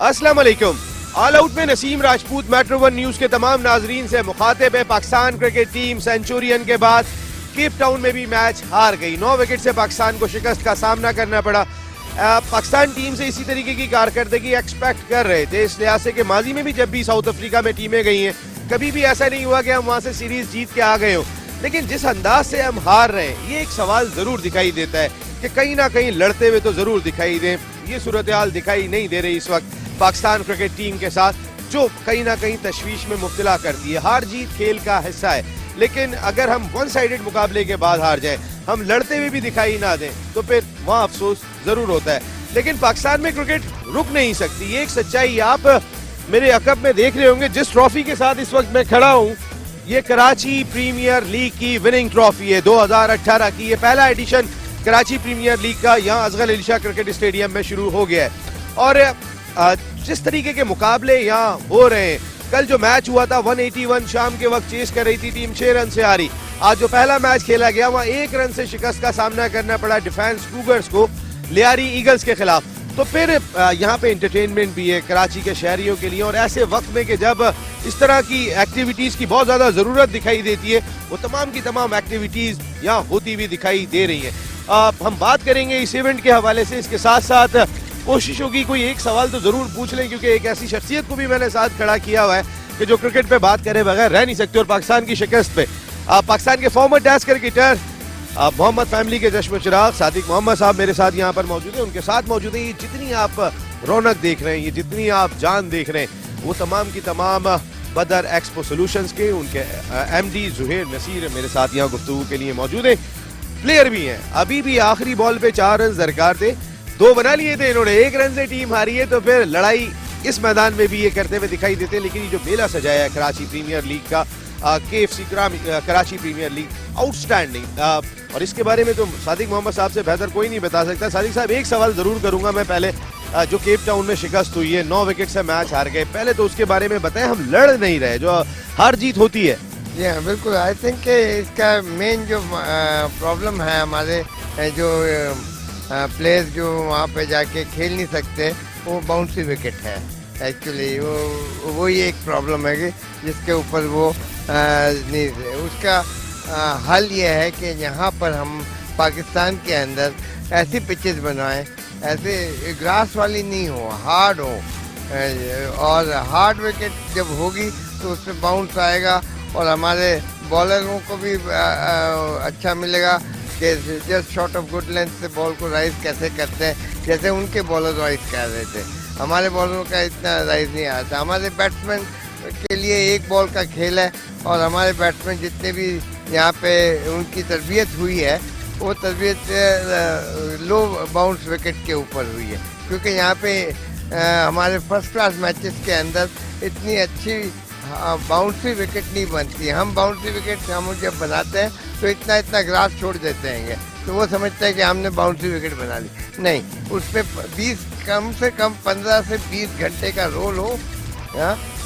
अस्सलाम वालेकुम। All out में Naseem Rajput metro one news के तमाम नाजरीन से मुखातिब है। पाकिस्तान क्रिकेट टीम सेंचुरियन के बाद केप टाउन में भी मैच हार गई। 9 विकेट से पाकिस्तान को शिकस्त का सामना करना पड़ा। पाकिस्तान टीम से इसी तरीके की कारकर्दगी एक्सपेक्ट कर रहे थे, इस लिहाज से कि माजी में भी जब भी साउथ अफ्रीका में टीमें गई हैं कभी भी ऐसा नहीं हुआ कि हम वहां से सीरीज जीत के आ गए हो, लेकिन जिस अंदाज से हम हार रहे हैं ये एक सवाल जरूर दिखाई देता है कि कहीं ना कहीं लड़ते हुए तो जरूर दिखाई दे। ये सूरत हाल दिखाई नहीं दे रही इस वक्त पाकिस्तान क्रिकेट टीम के साथ, जो कहीं ना कहीं तशवीश में मुब्तला करती है। हार जीत खेल का हिस्सा है, लेकिन अगर हम वन साइडेड मुकाबले के बाद हार जाए, हम लड़ते हुए भी दिखाई ना दें, तो फिर वहाँ अफसोस जरूर होता है। लेकिन पाकिस्तान में क्रिकेट रुक नहीं सकती, ये एक सच्चाई आप मेरे अकब में देख रहे होंगे। जिस ट्रॉफी के साथ इस वक्त मैं खड़ा हूँ ये कराची प्रीमियर लीग की विनिंग ट्रॉफी है 2018 की। ये पहला एडिशन कराची प्रीमियर लीग का यहाँ अजगल अली शाह क्रिकेट स्टेडियम में शुरू हो गया है। और जिस तरीके के मुकाबले यहाँ हो रहे हैं, कल जो मैच हुआ था 181 शाम के वक्त चेस कर रही थी टीम, 6 रन से हारी। आज जो पहला मैच खेला गया वहाँ 1 रन से शिकस्त का सामना करना पड़ा डिफेंस कूगर्स को लियारी ईगल्स के खिलाफ। तो फिर यहाँ पे एंटरटेनमेंट भी है कराची के शहरियों के लिए, और ऐसे वक्त में कि जब इस तरह की एक्टिविटीज की बहुत ज्यादा जरूरत दिखाई देती है, वो तमाम की तमाम एक्टिविटीज यहाँ होती हुई दिखाई दे रही है। हम बात करेंगे इस इवेंट के हवाले से, इसके साथ साथ कोशिश होगी कोई एक सवाल तो जरूर पूछ लें, क्योंकि एक ऐसी शख्सियत को भी मैंने साथ खड़ा किया हुआ है कि जो क्रिकेट पे बात करे बगैर रह नहीं सकते। और पाकिस्तान की शिकस्त पे पाकिस्तान के former test cricketer Mohammad family के चश्म चिराग सादिक मोहम्मद साहब मेरे साथ यहाँ पर मौजूद है। उनके साथ मौजूद है, ये जितनी आप रौनक देख रहे हैं, ये जितनी आप जान देख रहे हैं, वो तमाम की तमाम बदर एक्सपो सोल्यूशंस के उनके MD जुहेर नसीर मेरे साथ यहाँ गुफ्तगू के लिए मौजूद है। प्लेयर भी हैं, अभी भी आखिरी बॉल पे 4 रन दरकार थे, 2 बना लिए थे इन्होंने, 1 रन से टीम हारी है। तो फिर लड़ाई इस मैदान में भी ये करते हुए दिखाई देते हैं। लेकिन ये जो मेला सजाया है कराची प्रीमियर लीग का, KFC Karachi premier league, outstanding. और इसके बारे में तो सादिक मोहम्मद साहब से बेहतर कोई नहीं बता सकता। सादिक साहब, एक सवाल जरूर करूंगा मैं पहले, जो केप टाउन में शिकस्त हुई है, 9 विकेट से मैच हार गए, पहले तो उसके बारे में बताएं। हम लड़ नहीं रहे, जो हार जीत होती है। जी हाँ, बिल्कुल। आई थिंक कि इसका मेन जो प्रॉब्लम है, हमारे जो प्लेयर्स जो वहाँ पे जाके खेल नहीं सकते, वो बाउंसी विकेट है। एक्चुअली वो ही एक प्रॉब्लम है कि जिसके ऊपर वो नहीं, उसका हल ये है कि यहाँ पर हम पाकिस्तान के अंदर ऐसी पिचेस बनवाएं, ऐसे ग्रास वाली नहीं हो, हार्ड हो, और हार्ड विकेट जब होगी तो उसमें बाउंस आएगा और हमारे बॉलरों को भी अच्छा मिलेगा कि just shot of good length से बॉल को राइज कैसे करते हैं, जैसे उनके बॉलर राइज कर रहे थे। हमारे बॉलरों का इतना राइज नहीं आता। हमारे बैट्समैन के लिए एक बॉल का खेल है, और हमारे बैट्समैन जितने भी यहाँ पे उनकी तरबियत हुई है, वो तरबियत लो बाउंस विकेट के ऊपर हुई है, क्योंकि यहाँ पे हमारे फर्स्ट क्लास मैचेस के अंदर इतनी अच्छी बाउंसी विकेट नहीं बनती। हम बाउंसी विकेट हम जब बनाते हैं तो इतना ग्रास छोड़ देते हैं, तो वो समझते हैं कि हमने बाउंसी विकेट बना ली। नहीं, उसमें 20 कम से कम 15 से 20 घंटे का रोल हो।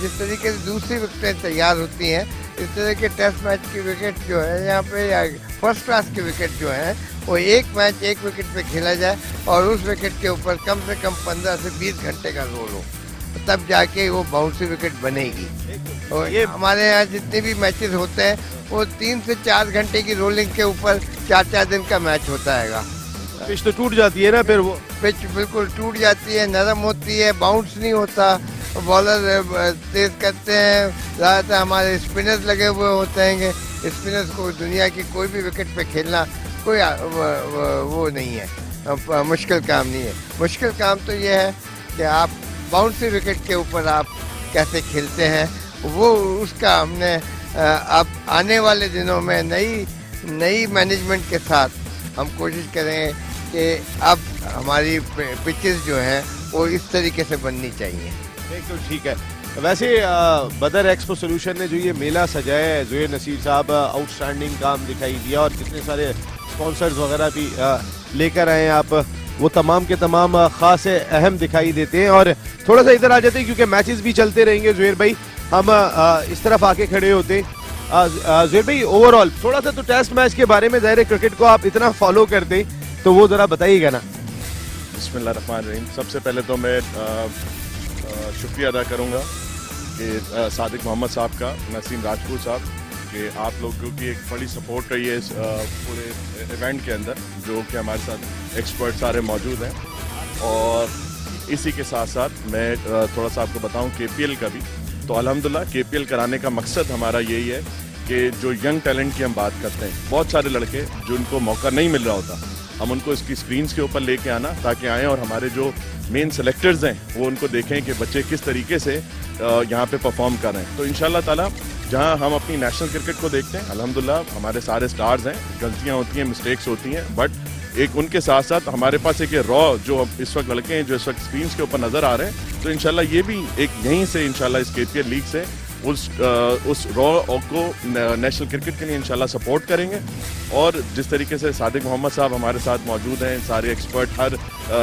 जिस तरीके से दूसरी विकेटें तैयार होती हैं, इस तरह के टेस्ट मैच की विकेट जो है यहाँ पे, या फर्स्ट क्लास की विकेट जो है, वो एक मैच एक विकेट पे खेला जाए और उस विकेट के ऊपर कम से कम 15 से 20 घंटे का रोल हो, तब जाके वो बाउंसी विकेट बनेगी। और ये हमारे यहाँ जितने भी मैचेस होते हैं वो 3 से 4 घंटे की रोलिंग के ऊपर 4-4 दिन का मैच होता है। पिच तो टूट जाती है ना, फिर वो पिच बिल्कुल टूट जाती है, नरम होती है, बाउंस नहीं होता, बॉलर तेज करते हैं। ज़्यादातर हमारे स्पिनर्स लगे हुए होते हैं, स्पिनर्स को दुनिया की कोई भी विकेट पे खेलना कोई वो नहीं है, मुश्किल काम नहीं है। मुश्किल काम तो ये है कि आप बाउंसी विकेट के ऊपर आप कैसे खेलते हैं, वो उसका हमने अब आने वाले दिनों में नई मैनेजमेंट के साथ हम कोशिश करें कि अब हमारी पिचेस जो हैं वो इस तरीके से बननी चाहिए। तो ठीक है। वैसे बदर एक्सपो सोल्यूशन ने जो ये मेला सजाया है, जुहेर नसीर साहब, आउटस्टैंडिंग काम दिखाई दिया, और जितने सारे स्पॉन्सर्स वगैरह भी लेकर आए आप, वो तमाम के तमाम खास अहम दिखाई देते हैं। और थोड़ा सा इधर आ जाते हैं, क्योंकि मैचेस भी चलते रहेंगे। जुहेर भाई, हम इस तरफ आके खड़े होते हैं। जुहेर भाई, ओवरऑल थोड़ा सा तो टेस्ट मैच के बारे में, ज़ाहिर है क्रिकेट को आप इतना फॉलो करते, तो वो ज़रा बताइएगा ना। बिस्मिल्लाहिर्रहमानिर्रहीम। सबसे पहले तो मैं शुक्रिया अदा करूंगा कि सादिक मोहम्मद साहब का, नसीम राजपूत साहब, कि आप लोगों की एक बड़ी सपोर्ट रही है इस पूरे इवेंट के अंदर, जो कि हमारे साथ एक्सपर्ट सारे मौजूद हैं। और इसी के साथ साथ मैं थोड़ा सा आपको बताऊं KPL का भी, तो अल्हम्दुलिल्लाह KPL कराने का मकसद हमारा यही है कि जो यंग टैलेंट की हम बात करते हैं, बहुत सारे लड़के जिनको मौका नहीं मिल रहा होता, हम उनको इसकी स्क्रीन्स के ऊपर लेके आना ताकि आएँ और हमारे जो मेन सेलेक्टर्स हैं वो उनको देखें कि बच्चे किस तरीके से यहाँ पे परफॉर्म कर रहे हैं। तो इंशाल्लाह ताला जहाँ हम अपनी नेशनल क्रिकेट को देखते हैं, अल्हम्दुलिल्लाह हमारे सारे स्टार्स हैं, गलतियाँ होती हैं, मिस्टेक्स होती हैं, बट एक उनके साथ साथ हमारे पास एक रॉ जो इस वक्त लड़के हैं जो इस वक्त स्क्रीन्स के ऊपर नज़र आ रहे हैं, तो इंशाल्लाह ये भी एक यहीं से इंशाल्लाह इस KPL लीग से उस रॉ को नेशनल क्रिकेट के लिए इंशाल्लाह सपोर्ट करेंगे। और जिस तरीके से सादिक मोहम्मद साहब हमारे साथ मौजूद हैं, सारे एक्सपर्ट हर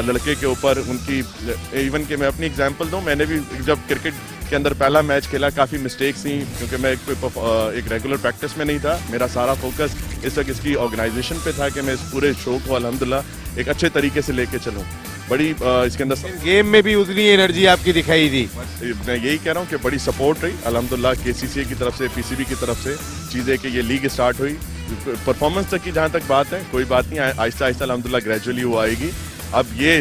लड़के के ऊपर उनकी, इवन कि मैं अपनी एग्जांपल दूं, मैंने भी जब क्रिकेट के अंदर पहला मैच खेला काफ़ी मिस्टेक्स थी, क्योंकि मैं एक रेगुलर प्रैक्टिस में नहीं था। मेरा सारा फोकस इस वक्त इसकी ऑर्गेनाइजेशन पे था कि मैं इस पूरे शो को अल्हम्दुलिल्लाह एक अच्छे तरीके से लेके चलूँ। बड़ी इसके अंदर गेम में भी उतनी एनर्जी आपकी दिखाई दी। मैं यही कह रहा हूँ कि बड़ी सपोर्ट रही अल्हम्दुलिल्लाह KCCA की तरफ से, PCB की तरफ से चीज़ें कि ये लीग स्टार्ट हुई। परफॉर्मेंस तक की जहाँ तक बात है, कोई बात नहीं, आहिस्ता आहिस्ता अल्हम्दुलिल्लाह ग्रेजुअली वो आएगी। अब ये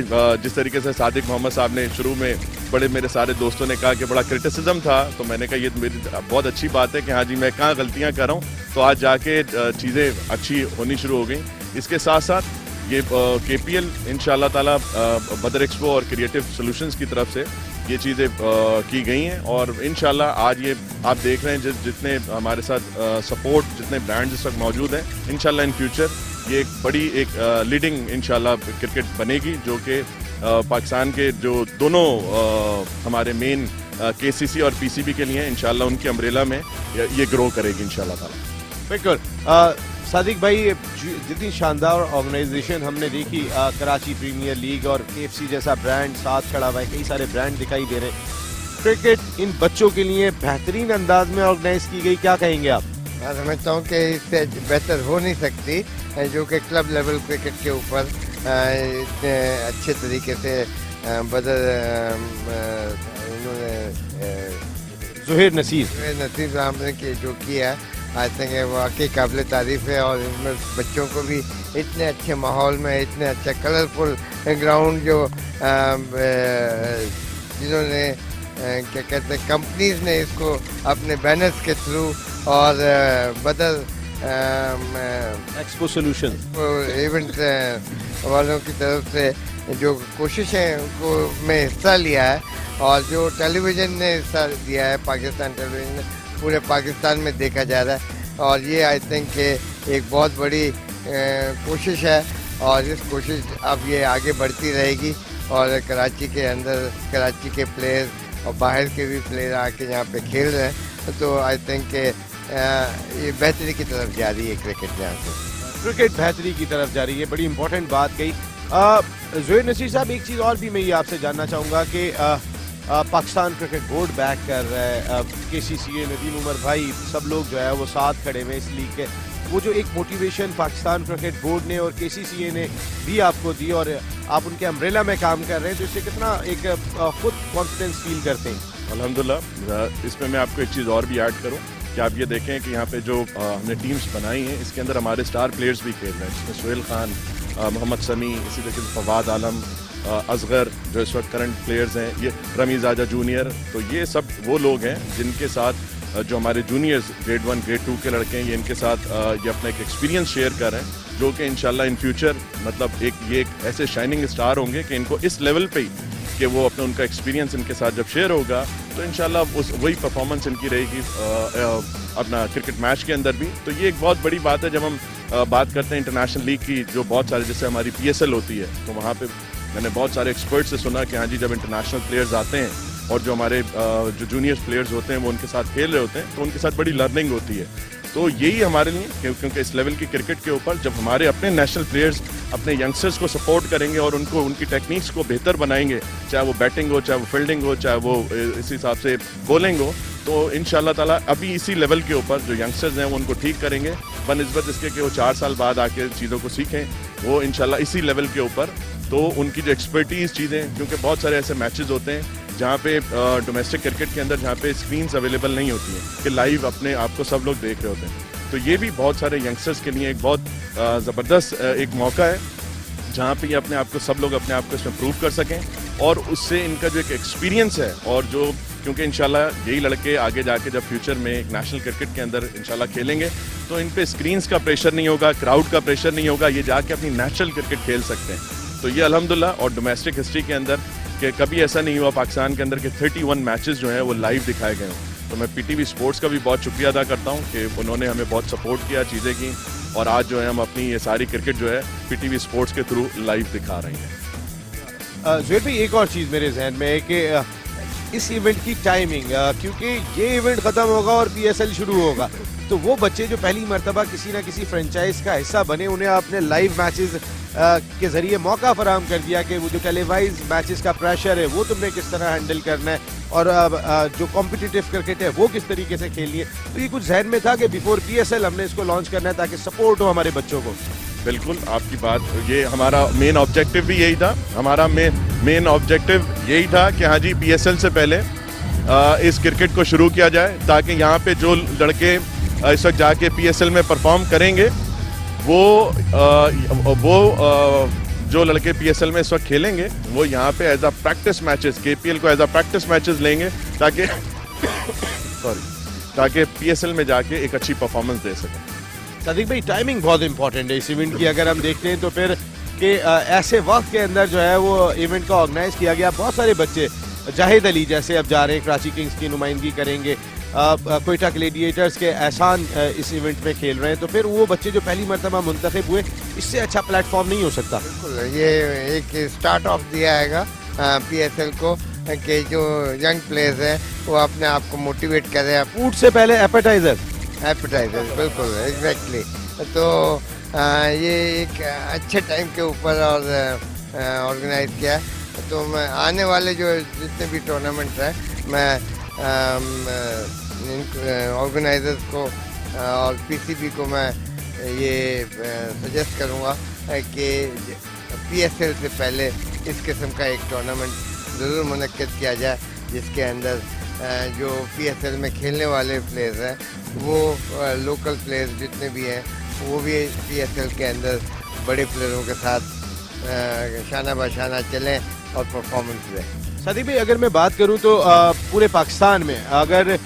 जिस तरीके से सादिक मोहम्मद साहब ने शुरू में बड़े मेरे सारे दोस्तों ने कहा कि बड़ा क्रिटिसिज्म था, तो मैंने कहा ये मेरी बहुत अच्छी बात है कि हाँ जी मैं कहाँ गलतियाँ कर रहा हूँ, तो आज जाके चीज़ें अच्छी होनी शुरू हो गई। इसके साथ साथ ये KPL इंशाल्लाह ताला बदर एक्सपो और क्रिएटिव सॉल्यूशंस की तरफ से ये चीज़ें की गई हैं, और इंशाल्लाह आज ये आप देख रहे हैं जितने हमारे साथ सपोर्ट, जितने ब्रांड्स इस वक्त मौजूद हैं, इंशाल्लाह इन फ्यूचर ये एक बड़ी एक लीडिंग इंशाल्लाह क्रिकेट बनेगी, जो कि पाकिस्तान के जो दोनों हमारे मेन KCC और PCB के लिए इंशाल्लाह उनकी अम्ब्रेला में ये ग्रो करेगी इंशाल्लाह ताला। बिल्कुल सादिक भाई, जितनी शानदार ऑर्गेनाइजेशन हमने देखी, कराची प्रीमियर लीग और KFC जैसा ब्रांड साथ खड़ा हुआ है, कई सारे ब्रांड दिखाई दे रहे हैं। क्रिकेट इन बच्चों के लिए बेहतरीन अंदाज में ऑर्गेनाइज की गई, क्या कहेंगे आप? मैं समझता हूँ कि इससे बेहतर हो नहीं सकती, जो कि क्लब लेवल क्रिकेट के ऊपर इतने अच्छे तरीके से बदल इन्होंने ज़ुहैर नसीर साहब ने जो किया है, आई थिंक वाकई काबिल तारीफ़ है। और इसमें बच्चों को भी इतने अच्छे माहौल में, इतने अच्छा कलरफुल ग्राउंड जो जिन्होंने क्या कहते हैं कंपनीज ने इसको अपने बैनर्स के थ्रू और बदल एक्सपो सॉल्यूशन इवेंट वालों की तरफ से जो कोशिशें को में हिस्सा लिया है, और जो टेलीविज़न ने हिस्सा दिया है, पाकिस्तान टेलीविज़न ने पूरे पाकिस्तान में देखा जा रहा है, और ये आई थिंक कि एक बहुत बड़ी कोशिश है, और इस कोशिश अब ये आगे बढ़ती रहेगी। और कराची के अंदर कराची के प्लेयर्स और बाहर के भी प्लेयर आके यहाँ पे खेल रहे हैं, तो आई थिंक कि ये बेहतरी की तरफ जा रही है क्रिकेट यहाँ से। क्रिकेट बेहतरी की तरफ जा रही है, बड़ी इंपॉर्टेंट बात कही। ज़ुहैर नसीर साहब, एक चीज़ और भी मैं ये आपसे जानना चाहूँगा कि पाकिस्तान क्रिकेट बोर्ड बैक कर रहा है, KCCA, नदीम उमर भाई, सब लोग जो है वो साथ खड़े हुए इस लीग के। वो जो एक मोटिवेशन पाकिस्तान क्रिकेट बोर्ड ने और KCCA ने भी आपको दी, और आप उनके अम्ब्रेला में काम कर रहे हैं, तो इससे कितना एक खुद कॉन्फिडेंस फील करते हैं? अल्हम्दुलिल्लाह, इसमें मैं आपको एक चीज़ और भी ऐड करूँ कि आप ये देखें कि यहाँ पे जो हमने टीम्स बनाई हैं, इसके अंदर हमारे स्टार प्लेयर्स भी खेल रहे हैं, जिसमें सोहेल खान, मोहम्मद समी, इसी तरीके से फवाद आलम, असगर जो इस वक्त करंट प्लेयर्स हैं, ये रमीज़ आजा जूनियर, तो ये सब वो लोग हैं जिनके साथ जो हमारे जूनियर्स ग्रेड 1 ग्रेड 2 के लड़के हैं, ये इनके साथ ये अपना एक एक्सपीरियंस शेयर कर रहे हैं, जो कि इंशाल्लाह इन फ्यूचर मतलब ये एक ऐसे शाइनिंग स्टार होंगे कि इनको इस लेवल पे ही कि वो अपना उनका एक्सपीरियंस इनके साथ जब शेयर होगा, तो इंशाल्लाह वही परफॉर्मेंस इनकी रहेगी अपना क्रिकेट मैच के अंदर भी। तो ये एक बहुत बड़ी बात है जब हम बात करते हैं इंटरनेशनल लीग की, जो बहुत सारे जैसे हमारी PSL होती है, तो वहाँ पे मैंने बहुत सारे एक्सपर्ट से सुना कि हाँ जी जब इंटरनेशनल प्लेयर्स आते हैं और जो हमारे जो जूनियर प्लेयर्स होते हैं वो उनके साथ खेल रहे होते हैं, तो उनके साथ बड़ी लर्निंग होती है। तो यही हमारे लिए, क्योंकि इस लेवल की क्रिकेट के ऊपर जब हमारे अपने नेशनल प्लेयर्स अपने यंगस्टर्स को सपोर्ट करेंगे और उनको उनकी टेक्निक्स को बेहतर बनाएंगे, चाहे वो बैटिंग हो, चाहे वो फील्डिंग हो, चाहे वो इस हिसाब से बॉलिंग हो, तो इंशाल्लाह ताला अभी इसी लेवल के ऊपर जो यंगस्टर्स हैं वो उनको ठीक करेंगे, बनिस्बत इसके कि वो 4 साल बाद आके चीज़ों को सीखें, वो इंशाल्लाह इसी लेवल के ऊपर। तो उनकी जो एक्सपर्टीज़ चीज़ें, क्योंकि बहुत सारे ऐसे मैचेस होते हैं जहाँ पे डोमेस्टिक क्रिकेट के अंदर जहाँ पे स्क्रीन्स अवेलेबल नहीं होती हैं कि लाइव अपने आप को सब लोग देख रहे होते हैं। तो ये भी बहुत सारे यंगस्टर्स के लिए एक बहुत ज़बरदस्त एक मौका है जहाँ पे ये अपने आप को सब लोग अपने आप को इसमें प्रूव कर सकें और उससे इनका जो एक एक्सपीरियंस है और जो क्योंकि इंशाल्लाह यही लड़के आगे जाके जब फ्यूचर में एक नेशनल क्रिकेट के अंदर इंशाल्लाह खेलेंगे तो इन पे स्क्रीन्स का प्रेशर नहीं होगा, क्राउड का प्रेशर नहीं होगा, ये जाके अपनी नेशनल क्रिकेट खेल सकते हैं। तो ये अल्हम्दुलिल्लाह और डोमेस्टिक हिस्ट्री के अंदर कि कभी ऐसा नहीं हुआ पाकिस्तान के अंदर कि 31 मैचेस जो हैं वो लाइव दिखाए गए हों। तो मैं पीटीवी स्पोर्ट्स का भी बहुत शुक्रिया अदा करता हूँ कि उन्होंने हमें बहुत सपोर्ट किया, चीज़ें की और आज जो है हम अपनी ये सारी क्रिकेट जो है पीटीवी स्पोर्ट्स के थ्रू लाइव दिखा रहे हैं। ज़ुहैर भाई, एक और चीज़ मेरे जहन में है कि इस इवेंट की टाइमिंग, क्योंकि ये इवेंट ख़त्म होगा और पीएसएल शुरू होगा, तो वो बच्चे जो पहली मर्तबा किसी ना किसी फ्रेंचाइज का हिस्सा बने उन्हें आपने लाइव मैचेस के ज़रिए मौका फराहम कर दिया कि वो जो टेलीवाइज मैचेस का प्रेशर है वो तुमने किस तरह हैंडल करना है और जो कॉम्पिटिटिव क्रिकेट है वो किस तरीके से खेलनी है। तो ये कुछ जहन में था कि बिफोर पीएसएल हमने इसको लॉन्च करना है ताकि सपोर्ट हो हमारे बच्चों को। बिल्कुल आपकी बात, ये हमारा मेन ऑब्जेक्टिव भी यही था। हमारा मेन ऑब्जेक्टिव यही था कि हाँ जी पीएसएल से पहले इस क्रिकेट को शुरू किया जाए ताकि यहाँ पे जो लड़के इस वक्त जाके पीएसएल में परफॉर्म करेंगे वो जो लड़के पीएसएल में इस वक्त खेलेंगे वो यहाँ पे as a practice matches, KPL को एज अ प्रैक्टिस मैचेस लेंगे ताकि पीएसएल में जाके एक अच्छी परफॉर्मेंस दे सकें। सादिक भाई, टाइमिंग बहुत इंपॉर्टेंट है इस इवेंट की। अगर हम देखते हैं तो फिर कि ऐसे वक्त के अंदर जो है वो इवेंट का ऑर्गेनाइज किया गया। बहुत सारे बच्चे, जाहिद अली जैसे अब जा रहे हैं, कराची किंग्स की नुमाइंदगी करेंगे, कोयटा ग्लेडिएटर्स के एहसान इस इवेंट में खेल रहे हैं, तो फिर वो बच्चे जो पहली मरतबा मुंतखब हुए, इससे अच्छा प्लेटफॉर्म नहीं हो सकता। बिल्कुल, ये एक स्टार्ट ऑफ दिया है पीएसएल को कि जो यंग प्लेयर्स हैं वो अपने आप को मोटिवेट करें। फूड से पहले एपेटाइजर बिल्कुल एग्जैक्टली। तो ये एक अच्छे टाइम के ऊपर और ऑर्गेनाइज किया। तो मैं आने वाले जो जितने भी टूर्नामेंट हैं मैं ऑर्गेनाइजर्स को और पीसीबी को मैं ये सजेस्ट करूँगा कि पीएसएल से पहले इस किस्म का एक टूर्नामेंट ज़रूर मुनक्किद किया जाए जिसके अंदर जो पीएसएल में खेलने वाले प्लेयर्स हैं वो लोकल प्लेयर्स जितने भी हैं वो भी पीएसएल के अंदर बड़े प्लेयरों के साथ शाना बशाना चलें और परफॉर्मेंस दें। सादिक भाई, अगर मैं बात करूं तो पूरे पाकिस्तान में अगर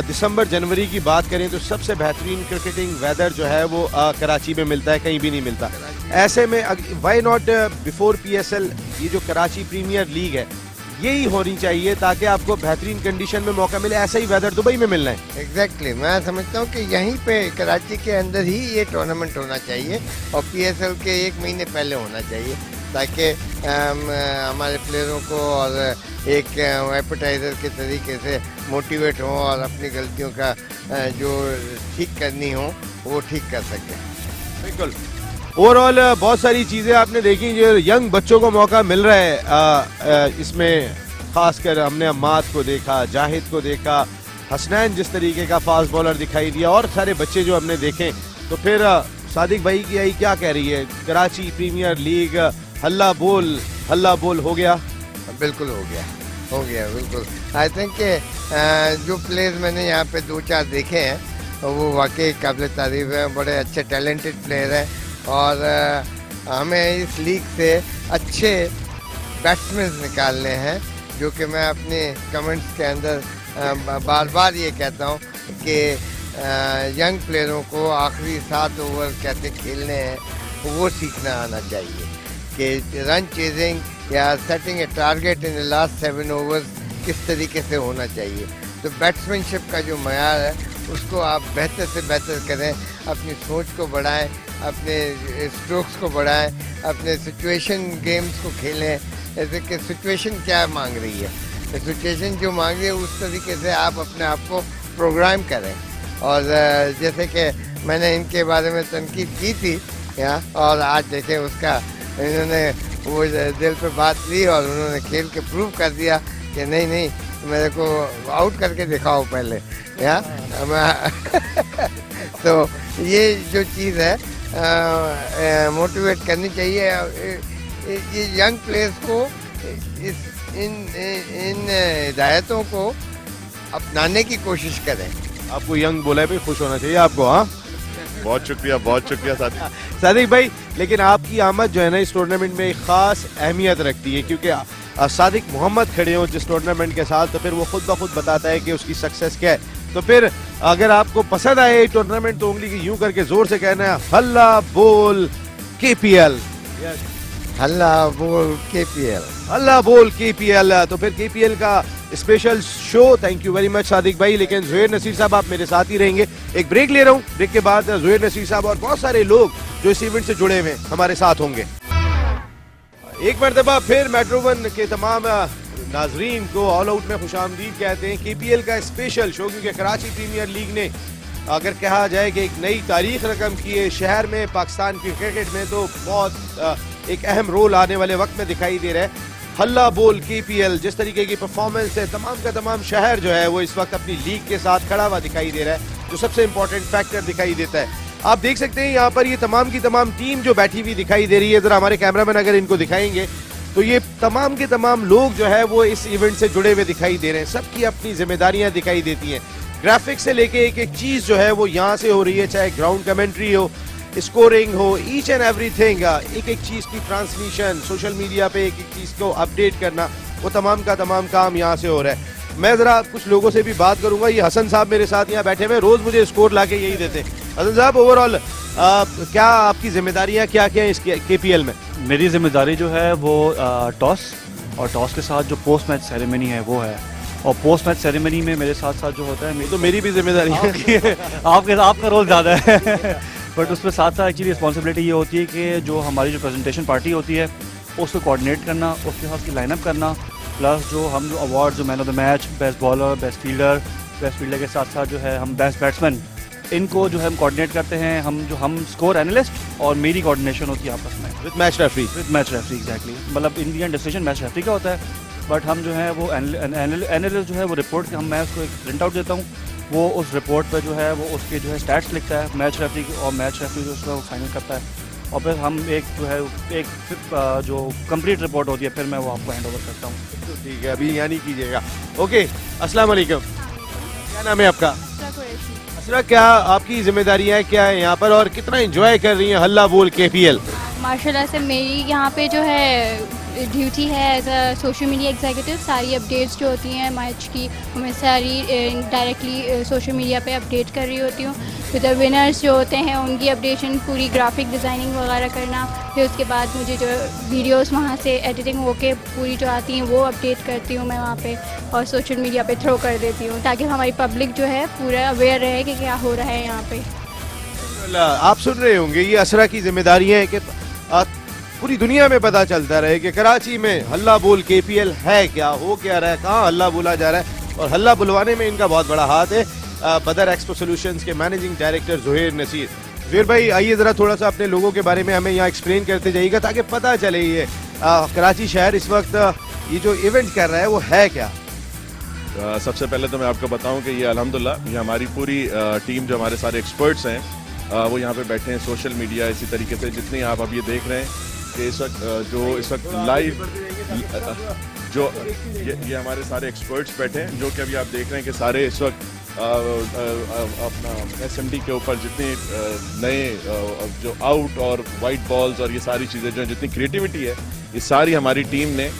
दिसंबर जनवरी की बात करें तो सबसे बेहतरीन क्रिकेटिंग वेदर जो है वो कराची में मिलता है, कहीं भी नहीं मिलता। ऐसे में व्हाई नॉट बिफोर पीएसएल ये जो कराची प्रीमियर लीग है यही होनी चाहिए ताकि आपको बेहतरीन कंडीशन में मौका मिले। ऐसा ही वेदर दुबई में मिलना है। एग्जैक्टली, मैं समझता हूँ कि यहीं पे कराची के अंदर ही ये टूर्नामेंट होना चाहिए और पीएसएल के 1 महीने पहले होना चाहिए ताकि हमारे प्लेयरों को और एक एपेटाइजर के तरीके से मोटिवेट हों और अपनी गलतियों का जो ठीक करनी हो वो ठीक कर सकें। बिल्कुल, ओवरऑल बहुत सारी चीज़ें आपने देखी जो यंग बच्चों को मौका मिल रहा है। इसमें खासकर हमने अम्माद को देखा, जाहिद को देखा, हसनैन जिस तरीके का फास्ट बॉलर दिखाई दिया और सारे बच्चे जो हमने देखे। तो फिर सादिक भाई की आई क्या कह रही है, कराची प्रीमियर लीग हल्ला बोल हो गया? बिल्कुल हो गया बिल्कुल। आई थिंक कि जो प्लेयर्स मैंने यहाँ पे 2-4 देखे हैं वो वाकई काबिल तारीफ है, बड़े अच्छे टैलेंटेड प्लेयर हैं और हमें इस लीग से अच्छे बैट्समैन निकालने हैं जो कि मैं अपने कमेंट्स के अंदर बार बार ये कहता हूँ कि यंग प्लेयरों को आखिरी 7 ओवर कैसे खेलने हैं वो सीखना आना चाहिए कि रन चेजिंग या setting A target in the last 7 overs किस तरीके से होना चाहिए। तो बैट्समैनशिप का जो मयार है उसको आप बेहतर से बेहतर करें, अपनी सोच को बढ़ाएं, अपने स्ट्रोक्स को बढ़ाएं, अपने सिचुएशन गेम्स को खेलें। जैसे कि सिचुएशन क्या मांग रही है, सिचुएशन जो मांग रही है उस तरीके से आप अपने आप को प्रोग्राम करें। और जैसे कि मैंने इनके बारे में तनकीद की थी यहाँ, और आज देखें उसका इन्होंने वो दिल पे बात ली और उन्होंने खेल के प्रूव कर दिया कि नहीं मेरे को आउट करके दिखाओ पहले यहाँ। तो ये जो चीज़ है मोटिवेट करनी चाहिए ये यंग प्लेयर्स को इन हिदायतों को अपनाने की कोशिश करें। आपको यंग बोला है भाई, खुश होना चाहिए आपको। हाँ बहुत शुक्रिया सादिक। सादिक भाई, लेकिन आपकी आमद जो है ना इस टूर्नामेंट में एक खास अहमियत रखती है, क्योंकि सादिक मोहम्मद खड़े हो जिस टूर्नामेंट के साथ, तो फिर वो खुद ब खुद बताता है कि उसकी सक्सेस क्या है। तो फिर अगर आपको पसंद आए टूर्नामेंट तो उंगली की यूं करके जोर से कहना है हल्ला बोल KPL, हल्ला बोल KPL, हल्ला बोल KPL। तो फिर KPL का special show. Thank you very much Sadiq भाई। लेकिन ज़ुहैर नसीर साहब आप मेरे साथ ही रहेंगे, एक ब्रेक ले रहा हूँ, ब्रेक के बाद ज़ुहैर नसीर साहब और बहुत सारे लोग जो इस इवेंट से जुड़े हुए हमारे साथ होंगे। एक मरतबा फिर मेट्रो वन के तमाम नाजरीन को ऑल आउट में खुशामदीद कहते हैं। KPL का स्पेशल शो, क्योंकि कराची प्रीमियर लीग ने अगर कहा जाए कि एक नई तारीख रकम की है शहर में, पाकिस्तान की क्रिकेट में, तो बहुत एक अहम रोल आने वाले वक्त में दिखाई दे रहा है। हल्ला बोल KPL जिस तरीके की परफॉर्मेंस है, तमाम का तमाम शहर जो है वो इस वक्त अपनी लीग के साथ खड़ा हुआ दिखाई दे रहा है, जो सबसे इंपॉर्टेंट फैक्टर दिखाई देता है। आप देख सकते हैं यहाँ पर ये तमाम की तमाम टीम जो बैठी हुई दिखाई दे रही है। जरा हमारे कैमरामैन अगर इनको दिखाएंगे तो ये तमाम के तमाम लोग जो है वो इस इवेंट से जुड़े हुए दिखाई दे रहे हैं। सबकी अपनी जिम्मेदारियां दिखाई देती हैं। ग्राफिक्स से लेके एक एक चीज जो है वो यहाँ से हो रही है, चाहे ग्राउंड कमेंट्री हो, स्कोरिंग हो, ईच एंड एवरीथिंग, एक एक चीज की ट्रांसमिशन, सोशल मीडिया पे एक एक चीज को अपडेट करना, वो तमाम का तमाम काम यहाँ से हो रहा है। मैं जरा कुछ लोगों से भी बात करूंगा। ये हसन साहब मेरे साथ यहाँ बैठे हुए, रोज मुझे स्कोर लाके यही देते हैं। हसन साहब, ओवरऑल क्या आपकी जिम्मेदारियां क्या क्या हैं इस KPL में? मेरी जिम्मेदारी जो है वो टॉस, और टॉस के साथ जो पोस्ट मैच सेरेमनी है वो है, और पोस्ट मैच सेरेमनी में मेरे साथ साथ जो होता है, तो मेरी भी जिम्मेदारी है। आपका रोल ज़्यादा है बट उसमें साथ साथ एक्चुअली रिस्पॉन्सिबिलिटी ये होती है कि जो हमारी जो प्रेजेंटेशन पार्टी होती है उसको कोऑर्डिनेट करना, उसके साथ उसकी लाइनअप करना, प्लस जो हम जो अवार्ड, जो man of the match, best bowler, best fielder के साथ साथ जो है हम बेस्ट बैट्समैन, इनको जो है हम कोऑर्डिनेट करते हैं। हम स्कोर एनालिस्ट और मेरी कोऑर्डिनेशन होती है आपस में विद मैच रेफरी एग्जैक्टली। मतलब इंडियन डिसीजन मैच रेफरी का होता है, बट हम जो है वो एनालिस्ट जो है वो रिपोर्ट, मैं उसको एक प्रिंट आउट देता हूँ, वो उस रिपोर्ट पे जो है वो उसके जो है स्टैट्स लिखता है मैच रेफरी की, और मैच रेफरी जो उसका फाइनल करता है, और फिर हम एक जो है एक जो कंप्लीट रिपोर्ट होती है फिर मैं वो आपको हैंड ओवर करता हूँ। तो ठीक है, अभी यहाँ नहीं कीजिएगा। ओके, अस्सलाम वालेकुम, क्या नाम है आपका? असरा, क्या आपकी जिम्मेदारियाँ क्या है यहाँ पर और कितना एंजॉय कर रही हैं हल्ला बोल KPL? माशाल्लाह से मेरी यहाँ पे जो है ड्यूटी है as a social media executive. सारी अपडेट्स जो होती हैं मैच की मैं सारी डायरेक्टली सोशल मीडिया पे अपडेट कर रही होती हूँ। फिर द विनर्स जो होते हैं उनकी अपडेशन, पूरी ग्राफिक डिज़ाइनिंग वगैरह करना, फिर उसके बाद मुझे जो वीडियोस वहाँ से एडिटिंग होके पूरी जो आती हैं वो अपडेट करती हूँ मैं वहाँ पे और सोशल मीडिया पे थ्रो कर देती हूँ, ताकि हमारी पब्लिक जो है पूरा अवेयर रहे कि क्या हो रहा है यहाँ पे। आप सुन रहे होंगे ये असरा की जिम्मेदारियाँ है कि पूरी दुनिया में पता चलता रहे कि कराची में हल्ला बोल KPL है क्या, हो क्या रहा है, कहाँ हल्ला बोला जा रहा है, और हल्ला बुलवाने में इनका बहुत बड़ा हाथ है। बदर एक्सपो सॉल्यूशंस के मैनेजिंग डायरेक्टर ज़ुहैर नसीर। ज़ुहैर भाई, आइए ज़रा थोड़ा सा अपने लोगों के बारे में हमें यहाँ एक्सप्लेन करते जाइएगा ताकि पता चले ये कराची शहर इस वक्त ये जो इवेंट कर रहा है वो है क्या। सबसे पहले तो मैं आपको बताऊं कि ये अल्हम्दुलिल्लाह ये हमारी पूरी टीम, जो हमारे सारे एक्सपर्ट्स हैं वो यहाँ पे बैठे हैं। सोशल मीडिया इसी तरीके से जितनी आप अब ये देख रहे हैं कि इस वक्त लाइव जो ये हमारे सारे एक्सपर्ट्स बैठे हैं, जो कि अभी आप देख रहे हैं कि सारे इस वक्त अपना SMD के ऊपर जितने नए जो आउट और वाइट बॉल्स और ये सारी चीज़ें जो जितनी क्रिएटिविटी है, ये सारी हमारी टीम ने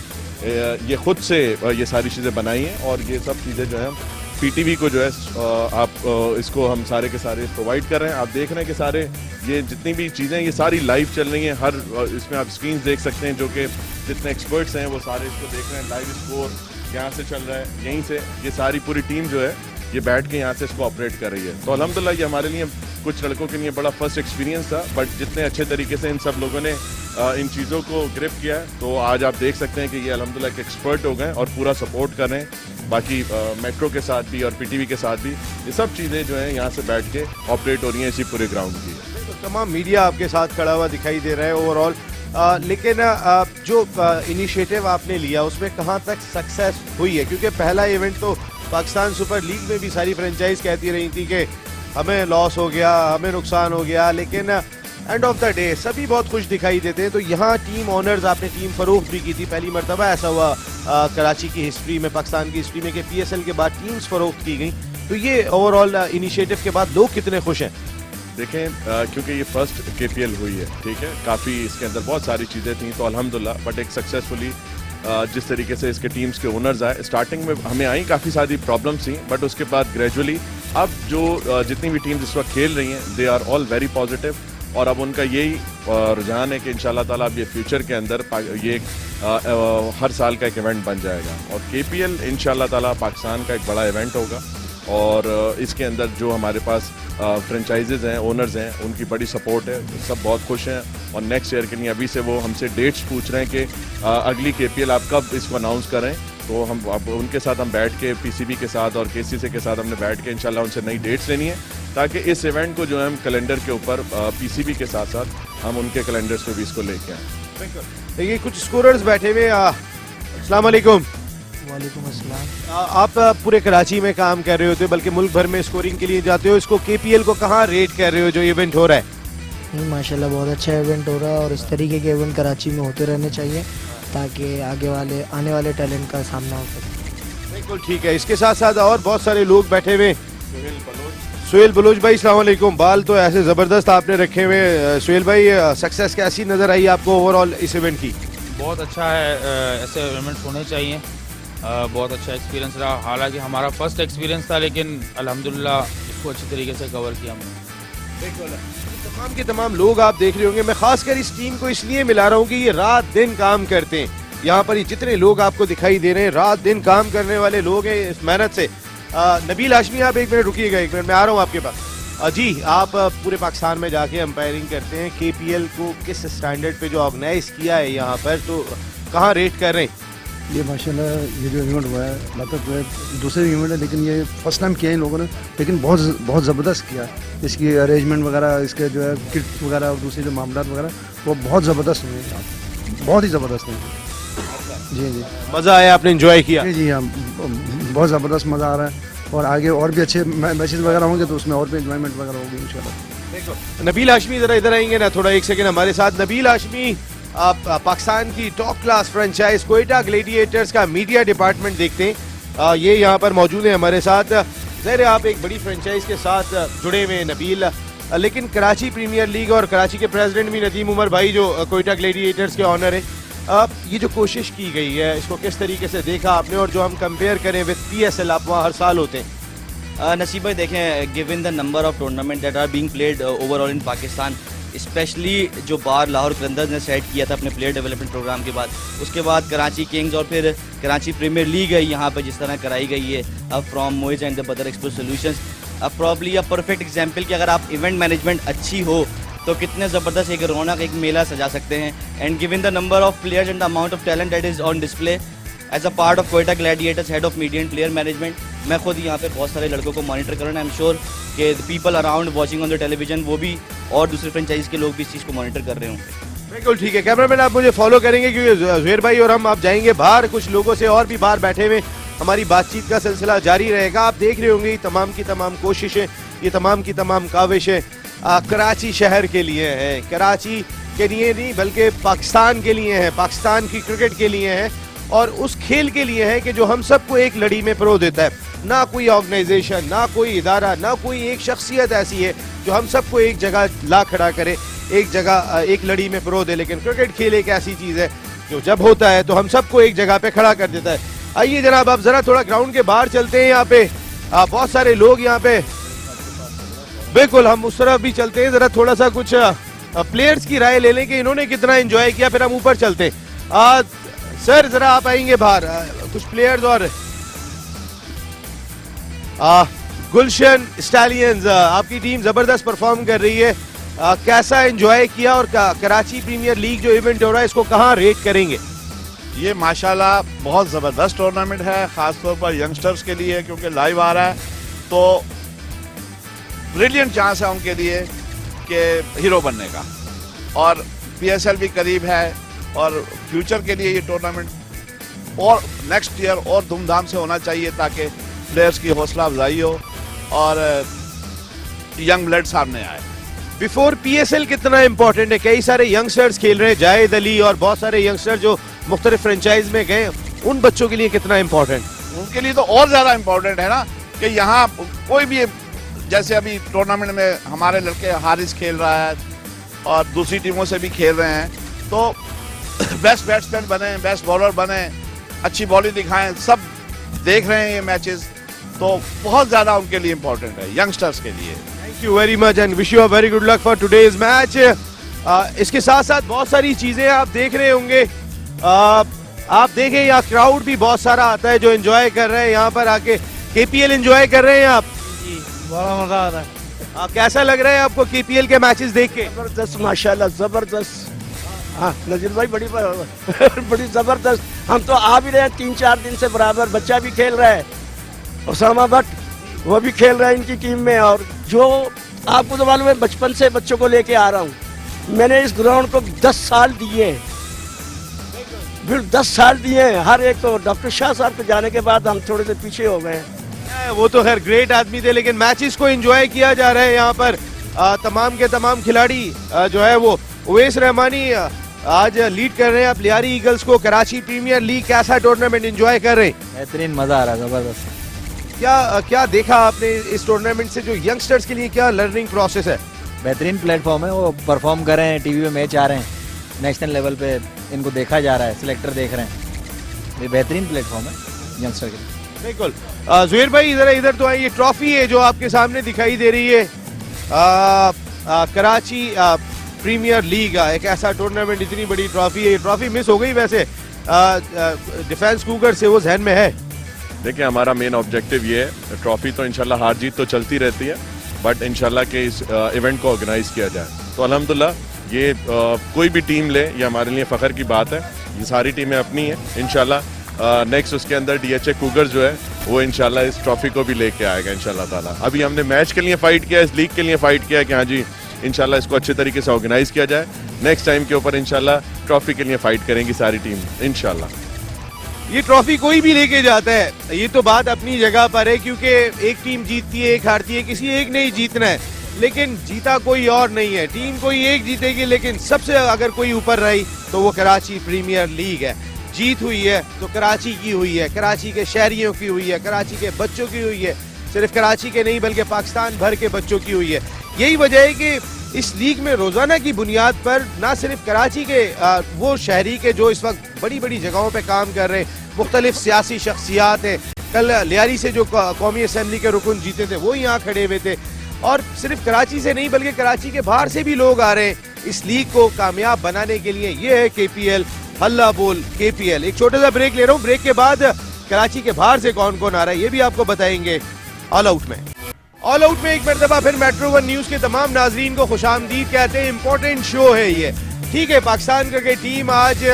ये खुद से ये सारी चीज़ें बनाई हैं, और ये सब चीज़ें जो है PTV को जो है आप इसको हम सारे के सारे प्रोवाइड कर रहे हैं। आप देख रहे हैं कि सारे ये जितनी भी चीज़ें ये सारी लाइव चल रही हैं, हर इसमें आप स्क्रीन देख सकते हैं, जो कि जितने एक्सपर्ट्स हैं वो सारे इसको देख रहे हैं। लाइव स्कोर यहाँ से चल रहा है, यहीं से ये सारी पूरी टीम जो है ये बैठ के यहाँ से इसको ऑपरेट कर रही है। तो अल्हम्दुलिल्लाह ये हमारे लिए, कुछ लड़कों के लिए बड़ा फर्स्ट एक्सपीरियंस था, बट जितने अच्छे तरीके से इन सब लोगों ने इन चीज़ों को ग्रिप किया है, तो आज आप देख सकते हैं कि ये अल्हम्दुलिल्लाह एक एक्सपर्ट हो गए और पूरा सपोर्ट कर रहे हैं। बाकी मेट्रो के साथ भी और PTV के साथ भी ये सब चीज़ें जो हैं यहाँ से बैठ के ऑपरेट हो रही हैं इसी पूरे ग्राउंड की। तो तमाम मीडिया आपके साथ खड़ा हुआ दिखाई दे रहा है ओवरऑल, लेकिन जो इनिशिएटिव आपने लिया उसमें कहाँ तक सक्सेस हुई है? क्योंकि पहला इवेंट तो पाकिस्तान सुपर लीग में भी सारी फ्रेंचाइज कहती रही थी कि हमें लॉस हो गया, हमें नुकसान हो गया, लेकिन एंड ऑफ द डे सभी बहुत खुश दिखाई देते हैं। तो यहाँ टीम ऑनर्स, आपने टीम फरोख्त भी की थी, पहली मरतबा ऐसा हुआ कराची की हिस्ट्री में, पाकिस्तान की हिस्ट्री में कि PSL के बाद टीम्स फरोख्त की गई। तो ये ओवरऑल इनिशिएटिव के बाद लोग कितने खुश हैं? देखें, क्योंकि ये फर्स्ट KPL हुई है, ठीक है, काफ़ी इसके अंदर बहुत सारी चीज़ें थी, तो अल्हम्दुलिल्लाह बट एक सक्सेसफुली जिस तरीके से इसके टीम्स के ओनर्स आए, स्टार्टिंग में हमें आई काफ़ी सारी प्रॉब्लम्स थी, बट उसके बाद ग्रेजुअली अब जो जितनी भी टीम्स इस वक्त खेल रही हैं, they are all very positive, और अब उनका यही रुझान है कि इंशाल्लाह ताला अब ये फ्यूचर के अंदर ये हर साल का एक इवेंट बन जाएगा, और KPL इंशाल्लाह ताला पाकिस्तान का एक बड़ा इवेंट होगा, और इसके अंदर जो हमारे पास फ्रेंचाइजेज हैं, ओनर्स हैं, उनकी बड़ी सपोर्ट है, सब बहुत खुश हैं, और नेक्स्ट ईयर के लिए अभी से वो हमसे डेट्स पूछ रहे हैं कि अगली KPL आप कब इसको अनाउंस करें। तो हम अब उनके साथ हम बैठ के PCB के साथ और KCC के साथ हमने बैठ के इंशाल्लाह उनसे नई डेट्स लेनी है, ताकि इस इवेंट को जो है हम कैलेंडर के ऊपर PCB के साथ साथ हम उनके कैलेंडर्स में भी इसको लेके आएँ। देखिए कुछ स्कोरर्स बैठे हुए। अस्सलाम वालेकुम। वालेकुम अस्सलाम। आप पूरे कराची में काम कर रहे होते हो, बल्कि मुल्क भर में स्कोरिंग के लिए जाते हो, इसको KPL को कहाँ रेट कर रहे हो जो इवेंट हो रहा है? नहीं, माशाल्लाह बहुत अच्छा इवेंट हो रहा है, और इस तरीके के इवेंट कराची में होते रहने चाहिए ताकि आने वाले टैलेंट का सामना हो सके। बिल्कुल ठीक है। इसके साथ साथ और बहुत सारे लोग बैठे हुए। सुहेल बलोच भाई, अस्सलाम वालेकुम। बाल तो ऐसे ज़बरदस्त आपने रखे हुए। सुहेल भाई, सक्सेस कैसी नज़र आई आपको ओवरऑल इस इवेंट की? बहुत अच्छा है, ऐसे इवेंट्स होने चाहिए। बहुत अच्छा एक्सपीरियंस रहा, हालांकि हमारा फर्स्ट एक्सपीरियंस था, लेकिन अल्हम्दुलिल्लाह इसको अच्छी तरीके से कवर किया हमने। तमाम के तमाम लोग आप देख रहे होंगे, मैं खासकर इस टीम को इसलिए मिला रहा हूँ कि ये रात दिन काम करते हैं। यहाँ पर ये जितने लोग आपको दिखाई दे रहे हैं, रात दिन काम करने वाले लोग हैं इस मेहनत से। नबील हाशमी, आप एक मिनट रुकिएगा, एक मिनट मैं आ रहा हूँ आपके पास। जी, आप पूरे पाकिस्तान में जाके अंपायरिंग करते हैं, KPL को किस स्टैंडर्ड पे जो ऑर्गेनाइज किया है यहाँ पर, तो कहाँ रेट कर रहे हैं? ये माशाल्लाह ये जो इवेंट हुआ है, मतलब दूसरे इवेंट है, लेकिन ये फर्स्ट टाइम किया है इन लोगों ने, लेकिन बहुत ज़बरदस्त किया है। इसकी अरेंजमेंट वगैरह, इसके जो है किट वगैरह और दूसरे जो मामला वगैरह, वो बहुत ज़बरदस्त हुए हैं, बहुत ही ज़बरदस्त हैं। जी जी, मज़ा आया, आपने एंजॉय किया? जी जी हाँ, बहुत ज़बरदस्त मज़ा आ रहा है, और आगे और भी अच्छे मैचेस वगैरह होंगे तो उसमें और भी एंजॉयमेंट वगैरह होगी इंशाल्लाह। नबील हाशमी ज़रा इधर आएंगे ना थोड़ा, एक सेकेंड हमारे साथ। नबील हाशमी, आप पाकिस्तान की top class franchise Quetta gladiators का मीडिया डिपार्टमेंट देखते हैं, ये यहाँ पर मौजूद है हमारे साथ। ज़ाहिर है आप एक बड़ी फ्रेंचाइज के साथ जुड़े हुए हैं नबील, लेकिन कराची प्रीमियर लीग और कराची के प्रेसिडेंट भी नदीम उमर भाई जो कोयटा ग्लेडिएटर्स के ऑनर है, ये जो कोशिश की गई है इसको किस तरीके से देखा आपने, और जो हम कंपेयर करें विद PSL, आप वहाँ हर साल होते हैं। नसीब भाई देखें, given the number of tournament that are being played overall in Pakistan, specially जो बार लाहौर कलंदर्स ने सेट किया था अपने प्लेयर डेवलपमेंट प्रोग्राम के बाद, उसके बाद कराची किंग्स और फिर कराची प्रीमियर लीग है यहाँ पर जिस तरह कराई गई है अब फ्रॉम मोइज एंड द बदर एक्सपोर्ट सोल्यूशंस, अब प्रॉब्ली अ परफेक्ट एग्जांपल कि अगर आप इवेंट मैनेजमेंट अच्छी हो तो कितने ज़बरदस्त एक रौनक एक मेला सजा सकते हैं। And given the number of players and the amount of talent that is on display as a part of Quetta gladiators head of media and player management, मैं खुद यहाँ पे बहुत सारे लड़कों को मॉनिटर कर रहा हूँ। आई एम श्योर कि the people around watching on the television, वो भी और दूसरे फ्रेंचाइज के लोग भी इस चीज़ को मॉनिटर कर रहे होंगे। बिल्कुल ठीक है। कैमरामैन आप मुझे फॉलो करेंगे क्योंकि जुहैर भाई और हम आप जाएंगे बाहर, कुछ लोगों से और भी बाहर बैठे हुए हमारी बातचीत का सिलसिला जारी रहेगा। आप देख रहे होंगे तमाम की तमाम कोशिशें, ये तमाम की तमाम काविशें कराची शहर के लिए हैं, कराची के लिए नहीं बल्कि पाकिस्तान के लिए हैं, पाकिस्तान की क्रिकेट के लिए हैं, और उस खेल के लिए है कि जो हम सबको एक लड़ी में परो देता है। ना कोई ऑर्गेनाइजेशन, ना कोई इदारा, ना कोई एक शख्सियत ऐसी है जो हम सबको एक जगह ला खड़ा करे, एक जगह एक लड़ी में परो दे, लेकिन क्रिकेट खेल एक ऐसी चीज़ है जो जब होता है तो हम सबको एक जगह पे खड़ा कर देता है। आइए जनाब, आप जरा थोड़ा ग्राउंड के बाहर चलते हैं, यहाँ पे बहुत सारे लोग यहाँ पे, बिल्कुल हम उस तरफ भी चलते हैं, जरा थोड़ा सा कुछ प्लेयर्स की राय ले लें कि इन्होंने कितना एंजॉय किया, फिर हम ऊपर चलते हैं। सर जरा आप आएंगे बाहर, कुछ प्लेयर्स और गुलशन स्टैलियंस, आपकी टीम जबरदस्त परफॉर्म कर रही है, कैसा एंजॉय किया, और कराची प्रीमियर लीग जो इवेंट हो रहा है इसको कहाँ रेट करेंगे? ये माशाल्लाह बहुत ज़बरदस्त टूर्नामेंट है, ख़ासतौर पर यंगस्टर्स के लिए, क्योंकि लाइव आ रहा है तो ब्रिलियंट चांस है उनके लिए कि हीरो बनने का, और PSL भी करीब है, और फ्यूचर के लिए ये टूर्नामेंट और नेक्स्ट ईयर और धूमधाम से होना चाहिए ताकि प्लेयर्स की हौसला अफजाई हो और यंग ब्लड सामने आए। बिफोर पीएसएल कितना इंपॉर्टेंट है? कई सारे यंगस्टर्स खेल रहे हैं, जाहिद अली और बहुत सारे यंगस्टर जो मुख्तलिफ फ्रेंचाइज में गए, उन बच्चों के लिए कितना इंपॉर्टेंट? उनके लिए तो और ज्यादा इम्पोर्टेंट है ना कि यहाँ कोई भी, जैसे अभी टूर्नामेंट में हमारे लड़के हारिस खेल रहा है और दूसरी टीमों से भी खेल रहे हैं, तो बेस्ट बैट्समैन बने, बेस्ट बॉलर बने, अच्छी बॉलिंग दिखाएं, सब देख रहे हैं ये मैचेस, तो बहुत ज्यादा उनके लिए इम्पोर्टेंट है, यंगस्टर्स के लिए। Thank you very much and wish you a very good luck for today's match. इसके साथ साथ बहुत सारी चीजें आप देख रहे होंगे, आप देखें यहाँ क्राउड भी बहुत सारा आता है जो एंजॉय कर रहे हैं, यहाँ पर आके केपीएल एंजॉय कर रहे हैं आप? जी बड़ा मजा आ रहा है। कैसा लग रहा है आपको केपीएल के मैचेस देख के? जबरदस्त माशाल्लाह, जबरदस्त। हाँ नजीर भाई बड़ी बड़ी जबरदस्त। हम तो आ भी रहे हैं 3-4 दिन से बराबर, बच्चा भी खेल रहा है, उसामा भट्ट वो भी खेल रहा है इनकी टीम में। और जो आपको तो मालूम है, बचपन से बच्चों को लेके आ रहा हूँ मैंने इस ग्राउंड को 10 साल दिए हैं, फिर 10 साल दिए हैं हर एक को। डॉक्टर शाह साहब के जाने के बाद हम थोड़े से पीछे हो गए हैं। वो तो खैर ग्रेट आदमी थे, लेकिन मैचेस को एंजॉय किया जा रहा है यहाँ पर। तमाम के तमाम खिलाड़ी जो है वो उवैस रहमानी आज लीड कर रहे हैं आप लियारी ईगल्स को। कराची प्रीमियर लीग कैसा टूर्नामेंट एंजॉय कर रहे हैं? बेहतरीन मजा आ रहा है, जबरदस्त। क्या देखा आपने इस टूर्नामेंट से? जो यंगस्टर्स के लिए क्या लर्निंग प्रोसेस है? बेहतरीन प्लेटफॉर्म है, वो परफॉर्म कर रहे हैं, टीवी पे मैच आ रहे हैं, नेशनल लेवल पे इनको देखा जा रहा है, सिलेक्टर देख रहे हैं। ये बेहतरीन प्लेटफॉर्म है यंगस्टर के लिए। बिल्कुल। जुहैर भाई इधर तो आइए, ट्रॉफी है जो आपके सामने दिखाई दे रही है, कराची प्रीमियर लीग एक ऐसा टूर्नामेंट, इतनी बड़ी ट्रॉफी है। ये ट्रॉफी मिस हो गई वैसे, डिफेंस कूगर से वो जहन में है? देखिए हमारा मेन ऑब्जेक्टिव ये है, ट्रॉफी तो इंशाल्लाह हार जीत तो चलती रहती है, बट इंशाल्लाह के इस इवेंट को ऑर्गेनाइज किया जाए। तो अल्हम्दुलिल्लाह ये कोई भी टीम ले, ये हमारे लिए फ़ख्र की बात है। ये सारी टीमें अपनी हैं, इंशाल्लाह नेक्स्ट उसके अंदर डीएचए कूगर जो है वो इंशाल्लाह इस ट्रॉफी को भी लेके आएगा इंशाल्लाह ताला। अभी हमने मैच के लिए फाइट किया, इस लीग के लिए फाइट किया कि हाँ जी इंशाल्लाह इसको अच्छे तरीके से ऑर्गेनाइज किया जाए। नेक्स्ट टाइम के ऊपर इंशाल्लाह ट्रॉफी के लिए फाइट करेंगी सारी टीम इंशाल्लाह। ये ट्रॉफी कोई भी लेके जाता है, ये तो बात अपनी जगह पर है, क्योंकि एक टीम जीतती है, एक हारती है, किसी एक ने ही जीतना है, लेकिन जीता कोई और नहीं है। टीम कोई एक जीतेगी, लेकिन सबसे अगर कोई ऊपर रही तो वो कराची प्रीमियर लीग है। जीत हुई है तो कराची की हुई है, कराची के शहरियों की हुई है, कराची के बच्चों की हुई है, सिर्फ कराची के नहीं बल्कि पाकिस्तान भर के बच्चों की हुई है। यही वजह है कि इस लीग में रोजाना की बुनियाद पर ना सिर्फ कराची के वो शहरी के जो इस वक्त बड़ी बड़ी जगहों पे काम कर रहे हैं, मुख्तलिफ सियासी शख्सियात हैं। कल लियारी से जो कौमी असम्बली के रुकन जीते थे वो यहाँ खड़े हुए थे, और सिर्फ कराची से नहीं बल्कि कराची के बाहर से भी लोग आ रहे हैं इस लीग को कामयाब बनाने के लिए। ये है केपीएल, हल्ला बोल केपीएल। एक छोटा सा ब्रेक ले रहा हूँ, ब्रेक के बाद कराची के बाहर से कौन कौन आ रहा है ये भी आपको बताएंगे ऑल आउट में। ऑल आउट में एक मरतबा फिर मेट्रो 1 न्यूज के तमाम नाजरीन को खुशामदीद कहते हैं। इंपॉर्टेंट शो है ये, ठीक है। पाकिस्तान क्रिकेट टीम आज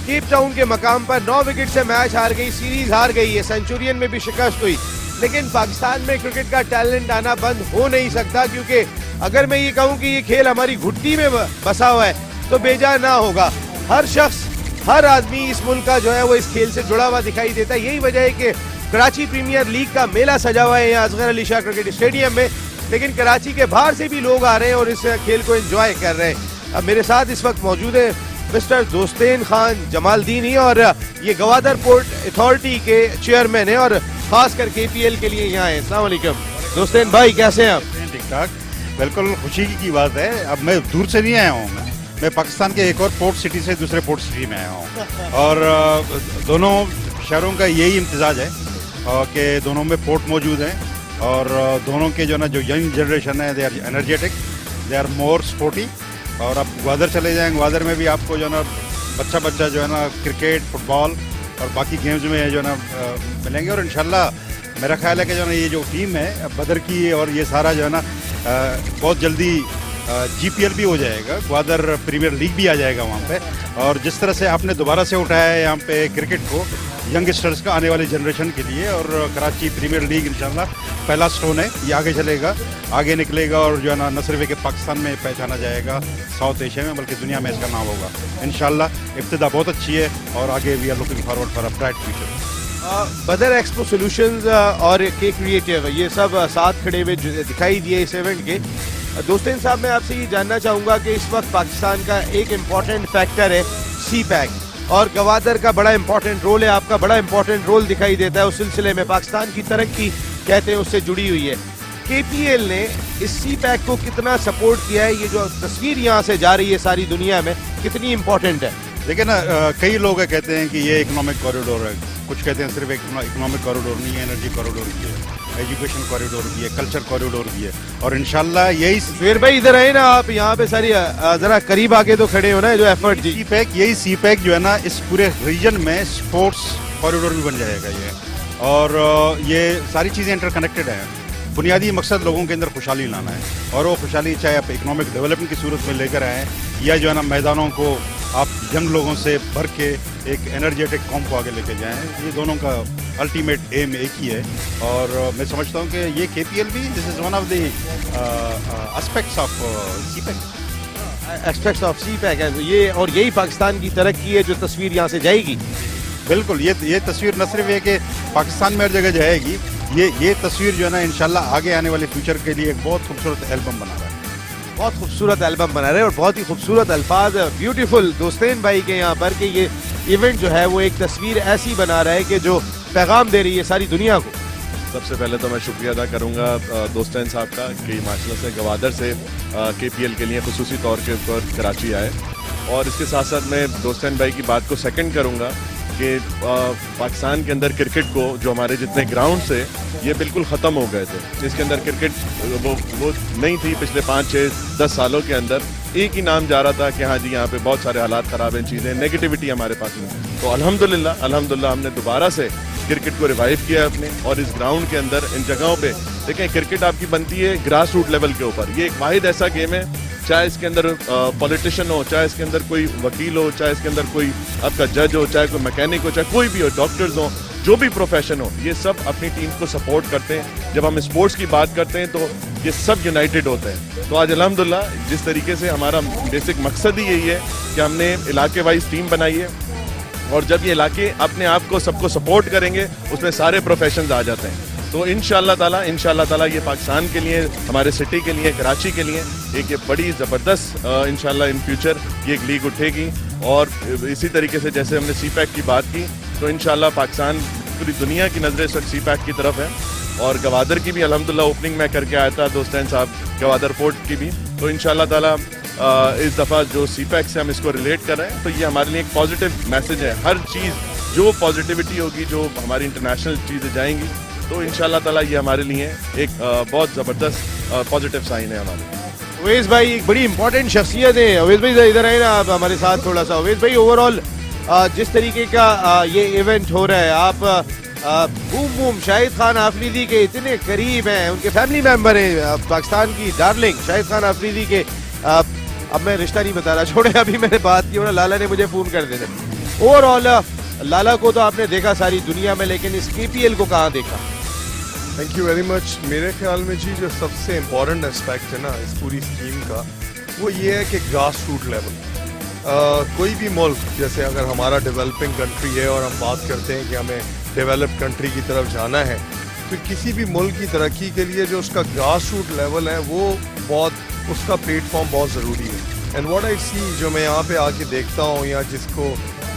केप टाउन के मकाम पर 9 विकेट से मैच हार गई, सीरीज हार गई है, सेंचुरियन में भी शिकस्त हुई। लेकिन पाकिस्तान में क्रिकेट का टैलेंट आना बंद हो नहीं सकता, क्योंकि अगर मैं ये कहूँ कि ये खेल हमारी घुट्टी में बसा हुआ है तो बेजा ना होगा। हर शख्स, हर आदमी इस मुल्क का जो है वो इस खेल से जुड़ा हुआ दिखाई देता है। यही वजह है कि कराची प्रीमियर लीग का मेला सजा हुआ है यहाँ असगर अली शाह क्रिकेट स्टेडियम में, लेकिन कराची के बाहर से भी लोग आ रहे हैं और इस खेल को एंजॉय कर रहे हैं। अब मेरे साथ इस वक्त मौजूद है मिस्टर दोस्तेन खान जमालदीनी, और ये गवादर पोर्ट अथॉरिटी के चेयरमैन है और खासकर केपीएल के लिए यहाँ है। अस्सलाम वालेकुम दोस्तेन भाई, कैसे हैं आप? ठीक ठाक, बिल्कुल खुशी की बात है। अब मैं दूर से नहीं आया हूँ, मैं पाकिस्तान के एक और पोर्ट सिटी से दूसरे पोर्ट सिटी में आया हूँ, और दोनों शहरों का यही इम्तिजाज है कि दोनों में पोर्ट मौजूद हैं, और दोनों के जो ना जो यंग जनरेशन है, they are energetic, they are more sporty. और आप ग्वादर चले जाएँ, ग्वादर में भी आपको जो ना बच्चा जो है ना क्रिकेट, फुटबॉल और बाकी गेम्स में जो ना मिलेंगे। और इंशाल्लाह मेरा ख्याल है कि जो ना ये जो टीम है बदर की, और ये सारा जो है ना बहुत जल्दी जीपीएल भी हो जाएगा, ग्वादर प्रीमियर लीग भी आ जाएगा वहाँ पे। और जिस तरह से आपने दोबारा से उठाया है यहाँ पे क्रिकेट को यंगस्टर्स का, आने वाली जनरेशन के लिए, और कराची प्रीमियर लीग इंशाल्लाह पहला स्टोन है, ये आगे चलेगा, आगे निकलेगा, और जो है ना न सिर्फ कि पाकिस्तान में पहचाना जाएगा, साउथ एशिया में, बल्कि दुनिया में इसका नाम होगा इंशाल्लाह। इब्तिदा बहुत अच्छी है और आगे we are looking forward for a bright future. Badar expo solutions और के क्रिएटिव ये सब साथ खड़े हुए दिखाई दिए इस इवेंट के। दोस्तेन साहब, मैं आपसे ये जानना चाहूंगा कि इस वक्त पाकिस्तान का एक इम्पॉर्टेंट फैक्टर है सी पैक और गवादर का बड़ा इंपॉर्टेंट रोल है, आपका बड़ा इंपॉर्टेंट रोल दिखाई देता है उस सिलसिले में। पाकिस्तान की तरक्की कहते हैं उससे जुड़ी हुई है। KPL ने इस सी पैक को कितना सपोर्ट किया है? ये जो तस्वीर यहाँ से जा रही है सारी दुनिया में, कितनी इंपॉर्टेंट है? देखिए ना, कई लोग कहते हैं कि ये इकोनॉमिक कॉरिडोर है, कुछ कहते हैं सिर्फ इकोनॉमिक कॉरिडोर नहीं है, एनर्जी कॉरिडोर भी है, एजुकेशन कॉरिडोर भी है, कल्चर कॉरिडोर भी है, और इंशाल्लाह यही। फिर भाई इधर आए ना आप, यहाँ पे सारी जरा करीब आके तो खड़े हो ना, जो एफर्ट जी। सी पैक जो है ना, इस पूरे रीजन में स्पोर्ट्स कॉरिडोर भी बन जाएगा ये, और ये सारी चीज़ें इंटरकनेक्टेड हैं। बुनियादी मकसद लोगों के अंदर खुशहाली लाना है, और वो खुशहाली चाहे आप इकोनॉमिक डेवलपमेंट की सूरत में लेकर आएँ, या जो है ना मैदानों को आप यंग लोगों से भर के एक एनर्जेटिक कॉम को आगे लेके जाएं, ये दोनों का अल्टीमेट एम एक ही है। और मैं समझता हूँ कि ये KPL भी this is one of the aspects of CPEC, aspects of CPEC है ये, और यही पाकिस्तान की तरक्की है जो तस्वीर यहाँ से जाएगी। बिल्कुल, ये तस्वीर न सिर्फ है कि पाकिस्तान में हर जगह जाएगी, ये तस्वीर जो है ना इंशाल्लाह आगे आने वाले फ्यूचर के लिए एक बहुत खूबसूरत एल्बम बना रहा है, बहुत खूबसूरत एल्बम बना रहे हैं, और बहुत ही खूबसूरत अल्फाज ब्यूटीफुल दोस्तेन भाई के यहाँ पर कि ये इवेंट जो है वो एक तस्वीर ऐसी बना रहा है कि जो पैगाम दे रही है सारी दुनिया को। सबसे पहले तो मैं शुक्रिया अदा करूंगा दोस्तान साहब का कि माशाल्लाह से गवादर से KPL के लिए खुसूसी तौर के ऊपर कराची आए, और इसके साथ साथ मैं दोस्तान भाई की बात को सेकंड करूंगा कि पाकिस्तान के अंदर क्रिकेट को, जो हमारे जितने ग्राउंड से ये बिल्कुल ख़त्म हो गए थे, इसके अंदर क्रिकेट वो नहीं थी। पिछले 5, 6, 10 सालों के अंदर एक ही नाम जा रहा था कि हाँ जी यहाँ पे बहुत सारे हालात ख़राब हैं, चीज़ें नेगेटिविटी हमारे पास में। तो अल्हम्दुलिल्लाह हमने दोबारा से क्रिकेट को रिवाइव किया अपने, और इस ग्राउंड के अंदर इन जगहों पे देखें, क्रिकेट आपकी बनती है ग्रास रूट लेवल के ऊपर। ये एक वाहिद ऐसा गेम है, चाहे इसके अंदर पॉलिटिशियन हो, चाहे इसके अंदर कोई वकील हो, चाहे इसके अंदर कोई आपका जज हो, चाहे कोई मैकेनिक हो, चाहे कोई भी हो, डॉक्टर्स हो, जो भी प्रोफेशन हो, ये सब अपनी टीम को सपोर्ट करते हैं। जब हम स्पोर्ट्स की बात करते हैं तो ये सब यूनाइटेड होते हैं। तो आज अल्हम्दुलिल्लाह जिस तरीके से हमारा बेसिक मकसद ही यही है कि हमने इलाके वाइज टीम बनाई है, और जब ये इलाके अपने आप को सबको सपोर्ट करेंगे, उसमें सारे प्रोफेशंस आ जाते हैं। तो इंशाअल्लाह ताला ये पाकिस्तान के लिए, हमारे सिटी के लिए, कराची के लिए एक ये बड़ी ज़बरदस्त इंशाअल्लाह इन फ्यूचर ये एक लीग उठेगी। और इसी तरीके से जैसे हमने सी पैक की बात की, तो इंशाअल्लाह पाकिस्तान पूरी दुनिया की नज़रें इस वक्त सी पैक की तरफ है, और गवादर की भी अल्हम्दुलिल्लाह ओपनिंग में करके आया था दोस्तान साहब, गवादर पोर्ट की भी। तो इंशाअल्लाह ताला इस दफ़ा जो सी पैक से हम इसको रिलेट कर रहे हैं, तो ये हमारे लिए एक पॉजिटिव मैसेज है। हर चीज़ जो पॉजिटिविटी होगी, जो हमारी इंटरनेशनल चीज़ें जाएंगी, तो इंशाअल्लाह ताला ये हमारे लिए एक बहुत ज़बरदस्त पॉजिटिव साइन है हमारे। अवैस भाई एक बड़ी इंपॉर्टेंट शख्सियत है। अवैस भाई इधर आए ना आप हमारे साथ थोड़ा सा। अवैस भाई ओवरऑल जिस तरीके का ये इवेंट हो रहा है, आप बूम शाहिद खान आफरीदी के इतने करीब हैं, उनके फैमिली मेंबर हैं, पाकिस्तान की डार्लिंग शाहिद खान आफरीदी के। अब मैं रिश्ता नहीं बता रहा, छोड़े, अभी मैंने बात की, लाला ने मुझे फ़ोन कर दिया। ओवरऑल लाला को तो आपने देखा सारी दुनिया में, लेकिन इस KPL को कहाँ देखा? Thank you very much. मेरे ख्याल में जी जो सबसे इम्पॉर्टेंट एस्पेक्ट है ना इस पूरी स्कीम का, वो ये है कि ग्रास रूट लेवल कोई भी मुल्क, जैसे अगर हमारा डेवलपिंग कंट्री है और हम बात करते हैं कि हमें डेवलप कंट्री की तरफ जाना है, तो किसी भी मुल्क की तरक्की के लिए जो उसका ग्रास रूट लेवल है वो उसका प्लेटफॉर्म बहुत ज़रूरी है। एंड व्हाट आई सी, जो मैं यहाँ पे आके देखता हूँ, या जिसको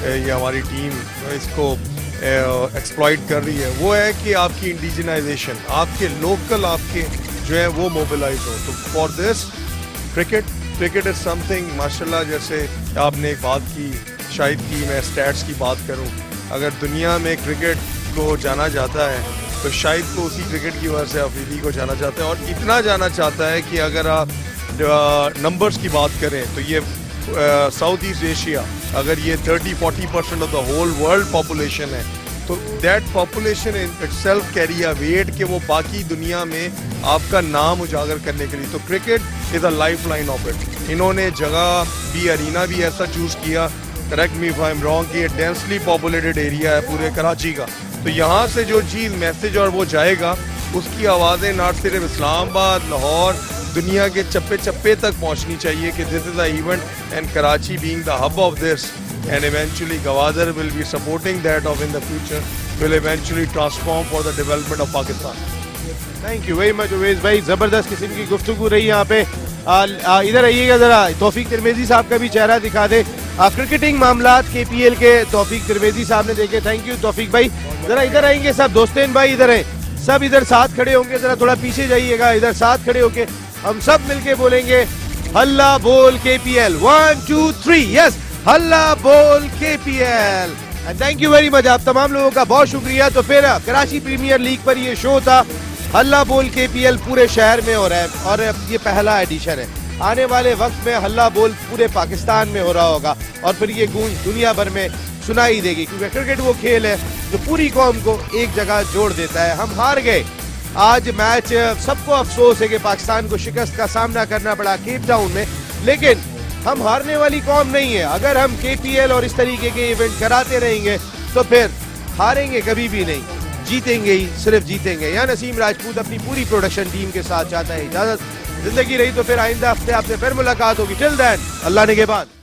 ये हमारी टीम इसको एक्सप्लॉइट कर रही है, वो है कि आपकी इंडिजिनाइजेशन, आपके लोकल आपके जो है वो मोबिलाइज हो। तो for this cricket is something माशाल्लाह। जैसे आपने एक बात की शायद की, मैं स्टैट्स की बात करूं, अगर दुनिया में क्रिकेट को जाना जाता है तो शायद को उसी क्रिकेट की वजह से अफरीदी को जाना चाहता है, और इतना जाना चाहता है कि अगर आप नंबर्स की बात करें तो ये साउथ ईस्ट एशिया, अगर ये 30-40% of the whole world population है, तो that population in itself carry a weight कि वो बाकी दुनिया में आपका नाम उजागर करने के लिए। तो cricket is a life line of it. इन्होंने जगह भी, अरीना भी ऐसा चूज़ किया, correct me if I am wrong, कि ये डेंसली पॉपुलेटेड एरिया है पूरे कराची का। तो यहाँ से जो चीज़ मैसेज और वो जाएगा, उसकी आवाज़ें नॉट सिर्फ इस्लामाबाद, लाहौर, दुनिया के चप्पे चप्पे तक पहुँचनी चाहिए कि this is a event, and Karachi being the hub of this, and eventually Gwadar will be supporting that of in the future, will eventually transform for the development of Pakistan. Thank you very much Awais भाई, ज़बरदस्त किस्म की गुफ्तगू रही यहाँ पे। इधर आइएगा जरा, तौफीक तिरमिजी साहब का भी चेहरा दिखा दे। क्रिकेटिंग मामलात KPL के तौफीक तिरमिजी साहब ने देखे। थैंक यू तौफीक भाई। जरा इधर आएंगे सब, दोस्तेन भाई इधर हैं, सब इधर साथ खड़े होंगे, जरा थोड़ा पीछे जाइएगा, इधर साथ खड़े होके हम सब मिलके बोलेंगे हल्ला बोल KPL। 1 2 3 यस, हल्ला बोल KPL। And thank you very much, आप तमाम लोगों का बहुत शुक्रिया। तो फिर कराची प्रीमियर लीग पर ये शो था हल्ला बोल KPL, पूरे शहर में हो रहा है और ये पहला एडिशन है। आने वाले वक्त में हल्ला बोल पूरे पाकिस्तान में हो रहा होगा और फिर ये गूंज दुनिया भर में सुनाई देगी, क्योंकि क्रिकेट वो खेल है जो पूरी कौम को एक जगह जोड़ देता है। हम हार गए आज मैच, सबको अफसोस है कि पाकिस्तान को शिकस्त का सामना करना पड़ा केप टाउन में, लेकिन हम हारने वाली कौम नहीं है। अगर हम KPL और इस तरीके के इवेंट कराते रहेंगे तो फिर हारेंगे कभी भी नहीं, जीतेंगे ही, सिर्फ जीतेंगे। यहाँ नसीम राजपूत अपनी पूरी प्रोडक्शन टीम के साथ चाहता है इजाजत। जिंदगी रही तो फिर आइंदा हफ्ते आपसे फिर मुलाकात होगी। टिल देन अल्लाह ने के बाद।